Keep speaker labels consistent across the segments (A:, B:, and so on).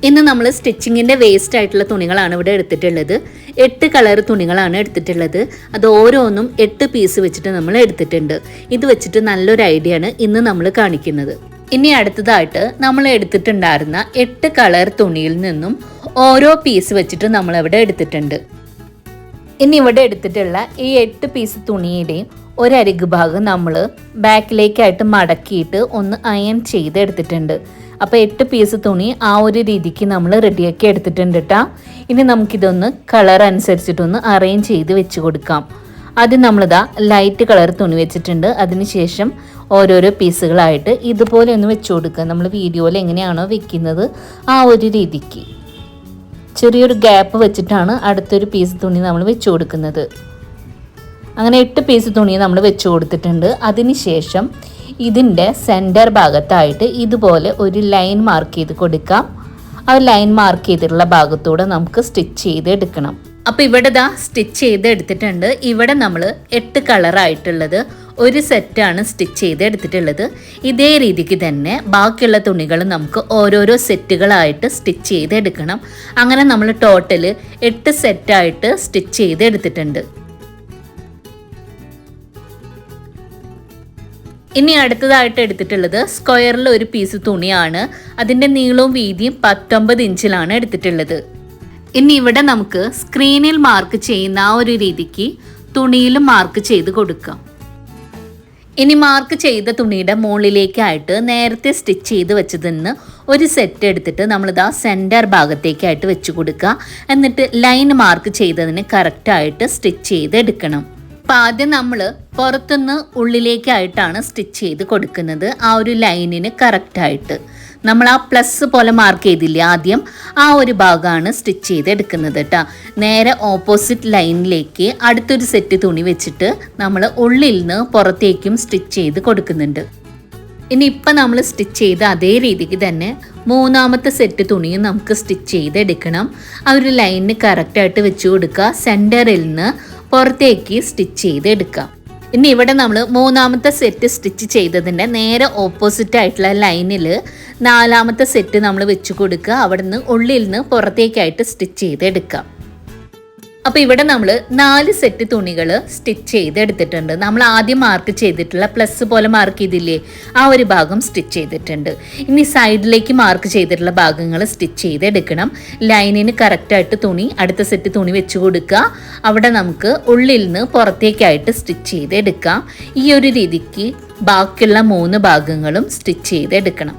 A: ഇന്ന് നമ്മൾ സ്റ്റിച്ചിങ്ങിൻ്റെ വേസ്റ്റ് ആയിട്ടുള്ള തുണികളാണ് ഇവിടെ എടുത്തിട്ടുള്ളത്. 8 കളർ തുണികളാണ് എടുത്തിട്ടുള്ളത്. അത് ഓരോന്നും 8 പീസ് വെച്ചിട്ട് നമ്മൾ എടുത്തിട്ടുണ്ട്. ഇത് വെച്ചിട്ട് നല്ലൊരു ഐഡിയ ആണ് ഇന്ന് നമ്മൾ കാണിക്കുന്നത്. ഇനി അടുത്തതായിട്ട് നമ്മൾ എടുത്തിട്ടുണ്ടായിരുന്ന 8 കളർ തുണിയിൽ നിന്നും ഓരോ പീസ് വെച്ചിട്ട് നമ്മൾ ഇവിടെ എടുത്തിട്ടുണ്ട്. ഇനി ഇവിടെ എടുത്തിട്ടുള്ള ഈ 8 പീസ് തുണിയുടെയും ഒരരികു ഭാഗം നമ്മൾ ബാക്കിലേക്കായിട്ട് മടക്കിയിട്ട് ഒന്ന് അയൺ ചെയ്ത് എടുത്തിട്ടുണ്ട്. അപ്പോൾ 8 പീസ് തുണി ആ ഒരു രീതിക്ക് നമ്മൾ റെഡിയാക്കി എടുത്തിട്ടുണ്ട് കേട്ടോ. ഇനി നമുക്കിതൊന്ന് കളർ അനുസരിച്ചിട്ടൊന്ന് അറേഞ്ച് ചെയ്ത് വെച്ച് കൊടുക്കാം. ആദ്യം നമ്മളിതാ ലൈറ്റ് കളർ തുണി വെച്ചിട്ടുണ്ട്. അതിനുശേഷം ഓരോരോ പീസുകളായിട്ട് ഇതുപോലെ ഒന്ന് വെച്ച് കൊടുക്കുക. നമ്മൾ വീഡിയോയിൽ എങ്ങനെയാണോ വെക്കുന്നത് ആ ഒരു രീതിക്ക് ചെറിയൊരു ഗ്യാപ്പ് വെച്ചിട്ടാണ് അടുത്തൊരു പീസ് തുണി നമ്മൾ വെച്ച് കൊടുക്കുന്നത്. അങ്ങനെ 8 പീസ് തുണി നമ്മൾ വെച്ച് കൊടുത്തിട്ടുണ്ട്. അതിനുശേഷം ഇതിൻ്റെ സെൻറ്റർ ഭാഗത്തായിട്ട് ഇതുപോലെ ഒരു ലൈൻ മാർക്ക് ചെയ്ത് കൊടുക്കാം. ആ ലൈൻ മാർക്ക് ചെയ്തിട്ടുള്ള ഭാഗത്തൂടെ നമുക്ക് സ്റ്റിച്ച് ചെയ്ത് എടുക്കണം. അപ്പോൾ ഇവിടെ സ്റ്റിച്ച് ചെയ്ത് എടുത്തിട്ടുണ്ട്. ഇവിടെ നമ്മൾ 8 കളറായിട്ടുള്ളത് ഒരു സെറ്റാണ് സ്റ്റിച്ച് ചെയ്ത് എടുത്തിട്ടുള്ളത്. ഇതേ രീതിക്ക് തന്നെ ബാക്കിയുള്ള തുണികൾ നമുക്ക് ഓരോരോ സെറ്റുകളായിട്ട് സ്റ്റിച്ച് ചെയ്ത് എടുക്കണം. അങ്ങനെ നമ്മൾ ടോട്ടൽ 8 സെറ്റായിട്ട് സ്റ്റിച്ച് ചെയ്ത് എടുത്തിട്ടുണ്ട്. ഇനി അടുത്തതായിട്ട് എടുത്തിട്ടുള്ളത് സ്ക്വയറിൽ ഒരു പീസ് തുണിയാണ്. അതിൻ്റെ നീളവും വീതിയും 19 ഇഞ്ചിലാണ് എടുത്തിട്ടുള്ളത്. ഇനി ഇവിടെ നമുക്ക് സ്ക്രീനിൽ മാർക്ക് ചെയ്യുന്ന ആ ഒരു രീതിക്ക് തുണിയിലും മാർക്ക് ചെയ്ത് കൊടുക്കാം. ഇനി മാർക്ക് ചെയ്ത തുണിയുടെ മുകളിലേക്കായിട്ട് നേരത്തെ സ്റ്റിച്ച് ചെയ്ത് വെച്ചതിന് ഒരു സെറ്റ് എടുത്തിട്ട് നമ്മളിതാ സെൻറ്റർ ഭാഗത്തേക്കായിട്ട് വെച്ച് കൊടുക്കുക. എന്നിട്ട് ലൈൻ മാർക്ക് ചെയ്തതിന് കറക്റ്റായിട്ട് സ്റ്റിച്ച് ചെയ്ത് എടുക്കണം. അപ്പം ആദ്യം നമ്മൾ പുറത്തുനിന്ന് ഉള്ളിലേക്കായിട്ടാണ് സ്റ്റിച്ച് ചെയ്ത് കൊടുക്കുന്നത്. ആ ഒരു ലൈനിന് കറക്റ്റായിട്ട് നമ്മൾ ആ പ്ലസ് പോലെ മാർക്ക് ചെയ്തില്ലേ ആദ്യം, ആ ഒരു ഭാഗമാണ് സ്റ്റിച്ച് ചെയ്ത് എടുക്കുന്നത് കേട്ടോ. നേരെ ഓപ്പോസിറ്റ് ലൈനിലേക്ക് അടുത്തൊരു സെറ്റ് തുണി വെച്ചിട്ട് നമ്മൾ ഉള്ളിൽ നിന്ന് പുറത്തേക്കും സ്റ്റിച്ച് ചെയ്ത് കൊടുക്കുന്നുണ്ട്. ഇനി ഇപ്പം നമ്മൾ സ്റ്റിച്ച് ചെയ്ത അതേ രീതിക്ക് തന്നെ മൂന്നാമത്തെ സെറ്റ് തുണിയും നമുക്ക് സ്റ്റിച്ച് ചെയ്തെടുക്കണം. ആ ഒരു ലൈനിന് കറക്റ്റായിട്ട് വെച്ച് കൊടുക്കുക. സെൻറ്ററിൽ നിന്ന് പുറത്തേക്ക് സ്റ്റിച്ച് ചെയ്ത് എടുക്കാം. ഇനി ഇവിടെ നമ്മൾ മൂന്നാമത്തെ സെറ്റ് സ്റ്റിച്ച് ചെയ്തതിൻ്റെ നേരെ ഓപ്പോസിറ്റ് ആയിട്ടുള്ള ലൈനിൽ നാലാമത്തെ സെറ്റ് നമ്മൾ വെച്ച് കൊടുക്കുക. അവിടെ നിന്ന് ഉള്ളിൽ നിന്ന് പുറത്തേക്കായിട്ട് സ്റ്റിച്ച് ചെയ്ത് എടുക്കാം. അപ്പോൾ ഇവിടെ നമ്മൾ 4 സെറ്റ് തുണികൾ സ്റ്റിച്ച് ചെയ്തെടുത്തിട്ടുണ്ട്. നമ്മൾ ആദ്യം മാർക്ക് ചെയ്തിട്ടുള്ള പ്ലസ് പോലെ മാർക്ക് ചെയ്തില്ലേ ആ ഒരു ഭാഗം സ്റ്റിച്ച് ചെയ്തിട്ടുണ്ട്. ഇനി സൈഡിലേക്ക് മാർക്ക് ചെയ്തിട്ടുള്ള ഭാഗങ്ങൾ സ്റ്റിച്ച് ചെയ്തെടുക്കണം. ലൈനിന് കറക്റ്റായിട്ട് തുണി അടുത്ത സെറ്റ് തുണി വെച്ച് കൊടുക്കുക. അവിടെ നമുക്ക് ഉള്ളിൽ നിന്ന് പുറത്തേക്കായിട്ട് സ്റ്റിച്ച് ചെയ്തെടുക്കാം. ഈ ഒരു രീതിക്ക് ബാക്കിയുള്ള 3 ഭാഗങ്ങളും സ്റ്റിച്ച് ചെയ്തെടുക്കണം.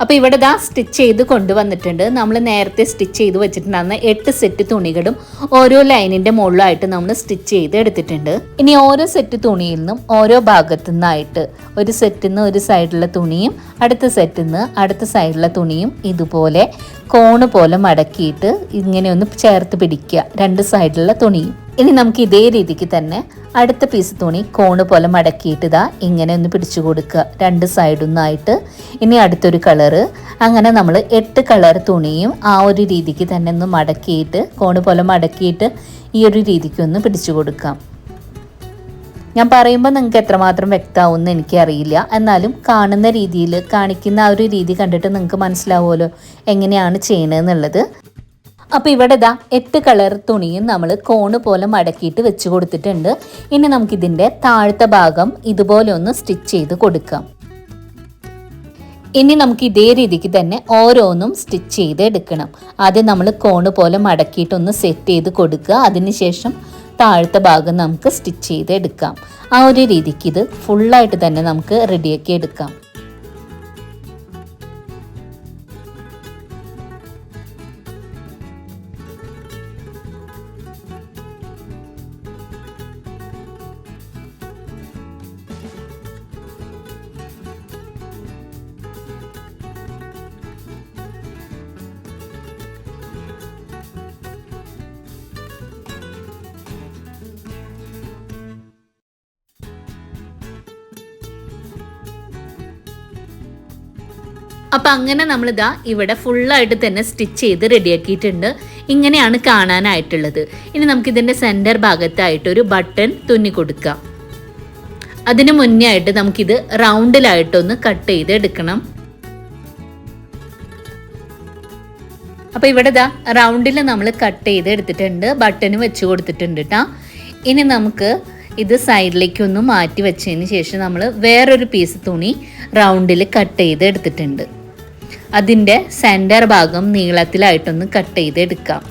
A: അപ്പോൾ ഇവിടെ സ്റ്റിച്ച് ചെയ്ത് കൊണ്ടുവന്നിട്ടുണ്ട്. നമ്മൾ നേരത്തെ സ്റ്റിച്ച് ചെയ്ത് വെച്ചിട്ടുണ്ടായിരുന്ന 8 സെറ്റ് തുണികളും ഓരോ ലൈനിൻ്റെ മുകളിലായിട്ട് നമ്മൾ സ്റ്റിച്ച് ചെയ്ത് എടുത്തിട്ടുണ്ട്. ഇനി ഓരോ സെറ്റ് തുണിയിൽ നിന്നും ഓരോ ഭാഗത്തു നിന്നായിട്ട് ഒരു സെറ്റിൽ നിന്ന് ഒരു സൈഡിലുള്ള തുണിയും അടുത്ത സെറ്റിൽ നിന്ന് അടുത്ത സൈഡിലുള്ള തുണിയും ഇതുപോലെ കോണ് പോലെ മടക്കിയിട്ട് ഇങ്ങനെ ഒന്ന് ചേർത്ത് പിടിക്കുക 2 സൈഡിലുള്ള തുണിയും. ഇനി നമുക്ക് ഇതേ രീതിക്ക് തന്നെ അടുത്ത പീസ് തുണി കോണ് പോലെ മടക്കിയിട്ട് ഇങ്ങനെ ഒന്ന് പിടിച്ചു കൊടുക്കുക 2 സൈഡൊന്നായിട്ട്. ഇനി അടുത്തൊരു കളറ്. അങ്ങനെ നമ്മൾ 8 കളർ തുണിയും ആ ഒരു രീതിക്ക് തന്നെ ഒന്ന് മടക്കിയിട്ട് കോണ് പോലെ മടക്കിയിട്ട് ഈ ഒരു രീതിക്ക് ഒന്ന് പിടിച്ചു കൊടുക്കാം. ഞാൻ പറയുമ്പോൾ നിങ്ങൾക്ക് എത്രമാത്രം വ്യക്തമാവുമെന്ന് എനിക്കറിയില്ല. എന്നാലും കാണുന്ന രീതിയിൽ കാണിക്കുന്ന ആ ഒരു രീതി കണ്ടിട്ട് നിങ്ങൾക്ക് മനസ്സിലാവുമല്ലോ എങ്ങനെയാണ് ചെയ്യണമെന്നുള്ളത്. അപ്പോൾ ഇവിടെ 8 കളർ തുണിയും നമ്മൾ കോണ് പോലെ മടക്കിയിട്ട് വെച്ച് കൊടുത്തിട്ടുണ്ട്. ഇനി നമുക്കിതിൻ്റെ താഴത്തെ ഭാഗം ഇതുപോലെ ഒന്ന് സ്റ്റിച്ച് ചെയ്ത് കൊടുക്കാം. ഇനി നമുക്ക് ഇതേ രീതിക്ക് തന്നെ ഓരോന്നും സ്റ്റിച്ച് ചെയ്ത് എടുക്കണം. ആദ്യം നമ്മൾ കോണ് പോലെ മടക്കിയിട്ടൊന്ന് സെറ്റ് ചെയ്ത് കൊടുക്കുക. അതിനുശേഷം താഴത്തെ ഭാഗം നമുക്ക് സ്റ്റിച്ച് ചെയ്ത് എടുക്കാം. ആ ഒരു രീതിക്ക് ഇത് ഫുള്ളായിട്ട് തന്നെ നമുക്ക് റെഡിയാക്കി എടുക്കാം. അപ്പം അങ്ങനെ നമ്മളിതാ ഇവിടെ ഫുള്ളായിട്ട് തന്നെ സ്റ്റിച്ച് ചെയ്ത് റെഡിയാക്കിയിട്ടുണ്ട്. ഇങ്ങനെയാണ് കാണാനായിട്ടുള്ളത്. ഇനി നമുക്കിതിൻ്റെ സെൻറ്റർ ഭാഗത്തായിട്ട് ഒരു ബട്ടൺ തുന്നി കൊടുക്കാം. അതിന് മുന്നേ ആയിട്ട് നമുക്കിത് റൗണ്ടിലായിട്ടൊന്ന് കട്ട് ചെയ്ത് എടുക്കണം. അപ്പോൾ ഇവിടെ ഇതാ റൗണ്ടിൽ നമ്മൾ കട്ട് ചെയ്ത് എടുത്തിട്ടുണ്ട്, ബട്ടന് വെച്ച് കൊടുത്തിട്ടുണ്ട് കേട്ടോ. ഇനി നമുക്ക് ഇത് സൈഡിലേക്കൊന്ന് മാറ്റി വെച്ചതിന് ശേഷം നമ്മൾ വേറൊരു പീസ് തുണി റൗണ്ടിൽ കട്ട് ചെയ്ത് എടുത്തിട്ടുണ്ട്. അതിൻ്റെ സെൻറ്റർ ഭാഗം നീളത്തിലായിട്ടൊന്ന് കട്ട് ചെയ്ത് എടുക്കാം.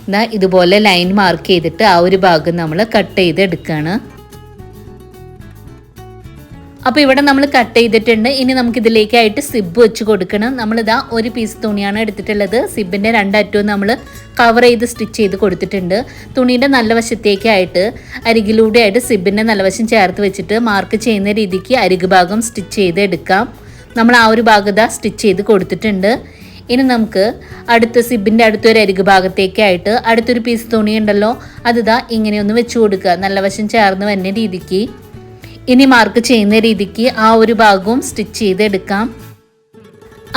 A: എന്നാൽ ഇതുപോലെ ലൈൻ മാർക്ക് ചെയ്തിട്ട് ആ ഒരു ഭാഗം നമ്മൾ കട്ട് ചെയ്ത് എടുക്കുകയാണ്. അപ്പോൾ ഇവിടെ നമ്മൾ കട്ട് ചെയ്തിട്ടുണ്ട്. ഇനി നമുക്കിതിലേക്കായിട്ട് സിബ് വെച്ച് കൊടുക്കണം. നമ്മളിതാ ഒരു പീസ് തുണിയാണ് എടുത്തിട്ടുള്ളത്. സിബിൻ്റെ രണ്ടറ്റവും നമ്മൾ കവർ ചെയ്ത് സ്റ്റിച്ച് ചെയ്ത് കൊടുത്തിട്ടുണ്ട്. തുണിയുടെ നല്ല വശത്തേക്കായിട്ട് അരികിലൂടെ ആയിട്ട് സിബിൻ്റെ നല്ല വശം ചേർത്ത് വെച്ചിട്ട് മാർക്ക് ചെയ്യുന്ന രീതിക്ക് അരികു ഭാഗം സ്റ്റിച്ച് ചെയ്ത് എടുക്കാം. നമ്മൾ ആ ഒരു ഭാഗത സ്റ്റിച്ച് ചെയ്ത് കൊടുത്തിട്ടുണ്ട്. ഇനി നമുക്ക് അടുത്ത സിബിൻ്റെ അടുത്തൊരു അരികു ഭാഗത്തേക്കായിട്ട് അടുത്തൊരു പീസ് തുണി ഉണ്ടല്ലോ, അതിതാ ഇങ്ങനെയൊന്ന് വെച്ച് കൊടുക്കുക, നല്ല വശം ചേർന്ന് വരുന്ന രീതിക്ക്. ഇനി മാർക്ക് ചെയ്യുന്ന രീതിക്ക് ആ ഒരു ഭാഗവും സ്റ്റിച്ച് ചെയ്തെടുക്കാം.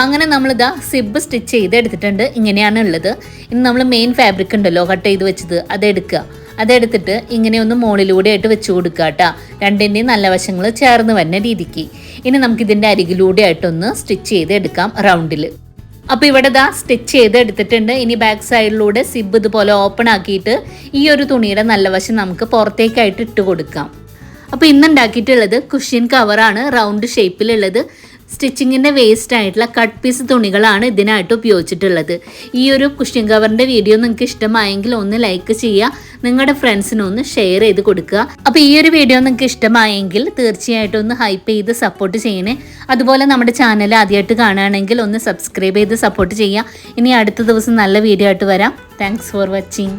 A: അങ്ങനെ നമ്മളിതാ സിബ് സ്റ്റിച്ച് ചെയ്ത് എടുത്തിട്ടുണ്ട്. ഇങ്ങനെയാണ് ഉള്ളത്. ഇനി നമ്മൾ മെയിൻ ഫാബ്രിക് ഉണ്ടല്ലോ കട്ട് ചെയ്ത് വെച്ചത്, അതെടുക്കുക. അതെടുത്തിട്ട് ഇങ്ങനെ ഒന്ന് മുകളിലൂടെ ആയിട്ട് വെച്ച് കൊടുക്കുക കേട്ടോ, രണ്ടിൻ്റെയും നല്ല വശങ്ങൾ ചേർന്ന് വരുന്ന രീതിക്ക്. ഇനി നമുക്കിതിൻ്റെ അരികിലൂടെ ആയിട്ടൊന്ന് സ്റ്റിച്ച് ചെയ്ത് എടുക്കാം റൗണ്ടിൽ. അപ്പോൾ ഇവിടെ ഇതാ സ്റ്റിച്ച് ചെയ്ത് എടുത്തിട്ടുണ്ട്. ഇനി ബാക്ക് സൈഡിലൂടെ സിബ് ഇതുപോലെ ഓപ്പൺ ആക്കിയിട്ട് ഈ ഒരു തുണിയുടെ നല്ല വശം നമുക്ക് പുറത്തേക്കായിട്ട് ഇട്ട് കൊടുക്കാം. അപ്പോൾ ഇന്ന് ഉണ്ടാക്കിയിട്ടുള്ളത് കുഷ്യൻ കവറാണ്, റൗണ്ട് ഷേപ്പിലുള്ളത്. സ്റ്റിച്ചിങ്ങിൻ്റെ വേസ്റ്റ് ആയിട്ടുള്ള കട്ട് പീസ് തുണികളാണ് ഇതിനായിട്ട് ഉപയോഗിച്ചിട്ടുള്ളത്. ഈ ഒരു കുഷ്യൻ കവറിൻ്റെ വീഡിയോ നിങ്ങൾക്ക് ഇഷ്ടമായെങ്കിൽ ഒന്ന് ലൈക്ക് ചെയ്യുക, നിങ്ങളുടെ ഫ്രണ്ട്സിനൊന്ന് ഷെയർ ചെയ്ത് കൊടുക്കുക. അപ്പോൾ ഈ ഒരു വീഡിയോ നിങ്ങൾക്ക് ഇഷ്ടമായെങ്കിൽ തീർച്ചയായിട്ടും ഒന്ന് ഹൈപ്പ് ചെയ്ത് സപ്പോർട്ട് ചെയ്യണേ. അതുപോലെ നമ്മുടെ ചാനൽ ആദ്യമായിട്ട് കാണുകയാണെങ്കിൽ ഒന്ന് സബ്സ്ക്രൈബ് ചെയ്ത് സപ്പോർട്ട് ചെയ്യുക. ഇനി അടുത്ത ദിവസം നല്ല വീഡിയോ ആയിട്ട് വരാം. Thanks for watching.